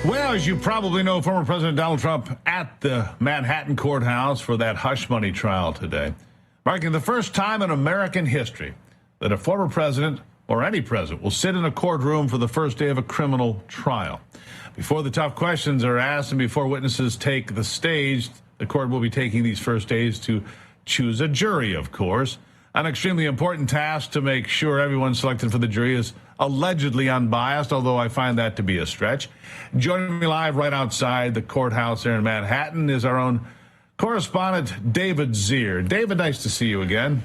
Well, as you probably know, former President Donald Trump at the Manhattan Courthouse for that hush money trial today, marking the first time in American history that a former president or any president will sit in a courtroom for the first day of a criminal trial. Before the tough questions are asked and before witnesses take the stage, the court will be taking these first days to choose a jury, of course. An extremely important task to make sure everyone selected for the jury is allegedly unbiased, although I find that to be a stretch. Joining me live right outside the courthouse there in Manhattan is our own correspondent, David Zier. David, nice to see you again.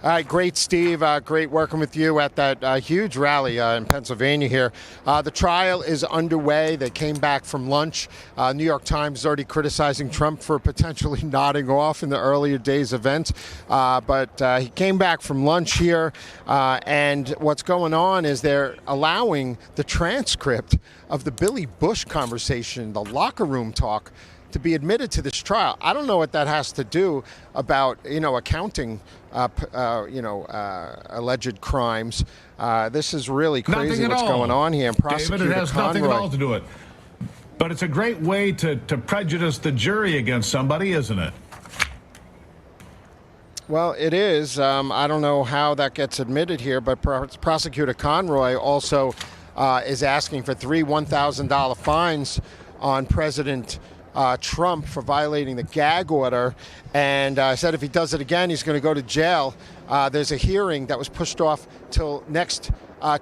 All right, great, Steve. Great working with you at that huge rally in Pennsylvania here. The trial is underway. They came back from lunch. New York Times is already criticizing Trump for potentially nodding off in the earlier days event. But he came back from lunch here. And what's going on is they're allowing the transcript of the Billy Bush conversation, the locker room talk, to be admitted to this trial. I don't know what that has to do about, accounting, alleged crimes. This is really crazy what's going on here. And David, it has nothing at all to do with it. But it's a great way to prejudice the jury against somebody, isn't it? Well, it is. I don't know how that gets admitted here, but Prosecutor Conroy also is asking for three $1,000 fines on President Trump for violating the gag order, and said if he does it again, he's going to go to jail. There's a hearing that was pushed off till next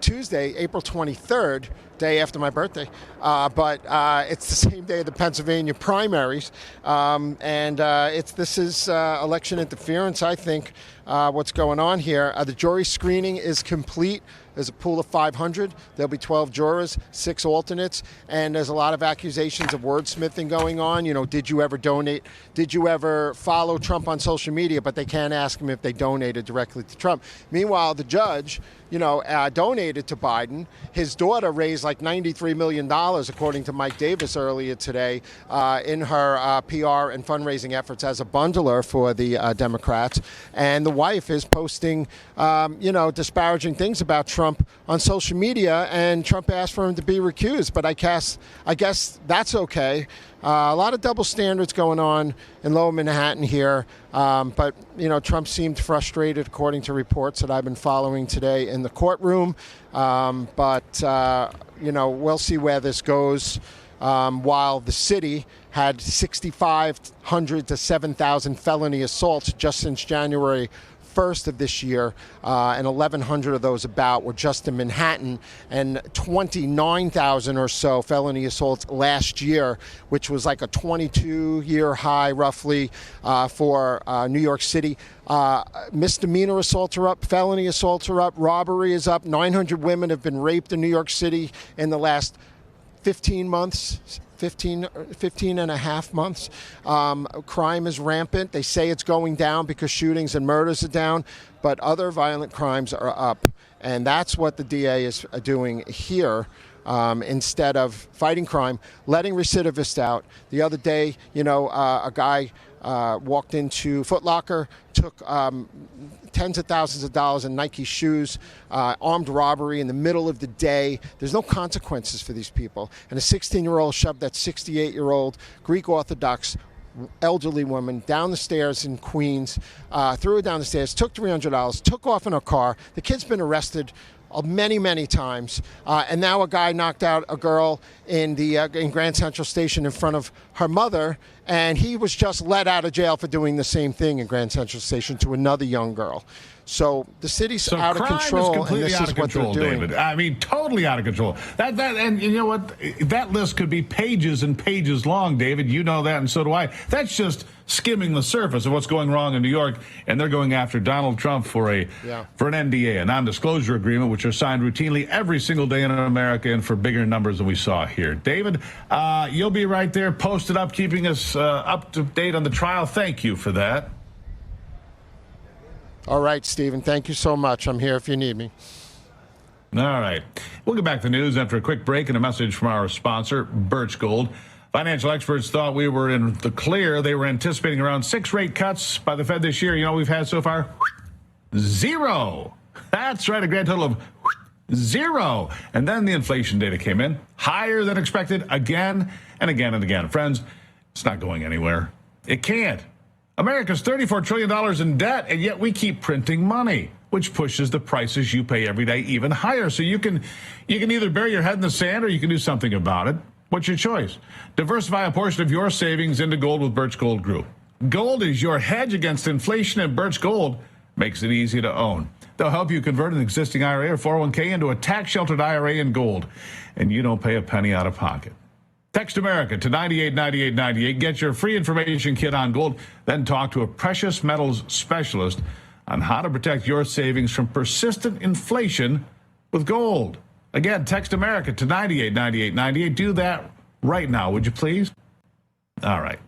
Tuesday, April 23rd, day after my birthday, but it's the same day of the Pennsylvania primaries, and this is election interference, I think, what's going on here. The jury screening is complete. There's a pool of 500. There'll be 12 jurors, 6 alternates, and there's a lot of accusations of wordsmithing going on. Did you ever donate? Did you ever follow Trump on social media? But they can't ask him if they donated directly to Trump. Meanwhile, the judge, donated to Biden. His daughter raised like $93 million, according to Mike Davis earlier today, in her PR and fundraising efforts as a bundler for the Democrats. And the wife is posting, disparaging things about Trump on social media, and Trump asked for him to be recused. But I guess that's okay. A lot of double standards going on in Lower Manhattan here. But Trump seemed frustrated, according to reports that I've been following today in the courtroom. But we'll see where this goes. While the city had 6,500 to 7,000 felony assaults just since January 1st of this year, and 1,100 of those were just in Manhattan, and 29,000 or so felony assaults last year, which was like a 22-year high roughly for New York City. Misdemeanor assaults are up, felony assaults are up, robbery is up. 900 women have been raped in New York City in the last 15 months. 15 and a half months. Crime is rampant. They say it's going down because shootings and murders are down, but other violent crimes are up. And that's what the DA is doing here. Instead of fighting crime, letting recidivists out. The other day, a guy walked into Foot Locker, took tens of thousands of dollars in Nike shoes, armed robbery in the middle of the day. There's no consequences for these people. And a 16-year-old shoved that 68-year-old Greek Orthodox elderly woman down the stairs in Queens, threw her down the stairs, took $300, took off in her car. The kid's been arrested many, many times. And now a guy knocked out a girl in Grand Central Station in front of her mother, and he was just let out of jail for doing the same thing in Grand Central Station to another young girl. So the city's out of control, and this is what they're doing. David. I mean, totally out of control. And you know what? That list could be pages and pages long, David. You know that, and so do I. That's just skimming the surface of what's going wrong in New York, and they're going after Donald Trump for an NDA, a non-disclosure agreement, which are signed routinely every single day in America and for bigger numbers than we saw here. David, you'll be right there, posted up, keeping us up to date on the trial. Thank you for that. All right, Stephen, thank you so much. I'm here if you need me. All right. We'll get back to the news after a quick break and a message from our sponsor, Birch Gold. Financial experts thought we were in the clear. They were anticipating around 6 rate cuts by the Fed this year. You know what we've had so far? 0. That's right, a grand total of 0. And then the inflation data came in higher than expected again and again and again. Friends, it's not going anywhere. It can't. America's $34 trillion in debt, and yet we keep printing money, which pushes the prices you pay every day even higher. So you can either bury your head in the sand or you can do something about it. What's your choice? Diversify a portion of your savings into gold with Birch Gold Group. Gold is your hedge against inflation, and Birch Gold makes it easy to own. They'll help you convert an existing IRA or 401k into a tax-sheltered IRA in gold, and you don't pay a penny out of pocket. Text America to 989898. Get your free information kit on gold, then talk to a precious metals specialist on how to protect your savings from persistent inflation with gold. Again, text America to 989898. Do that right now, would you please? All right.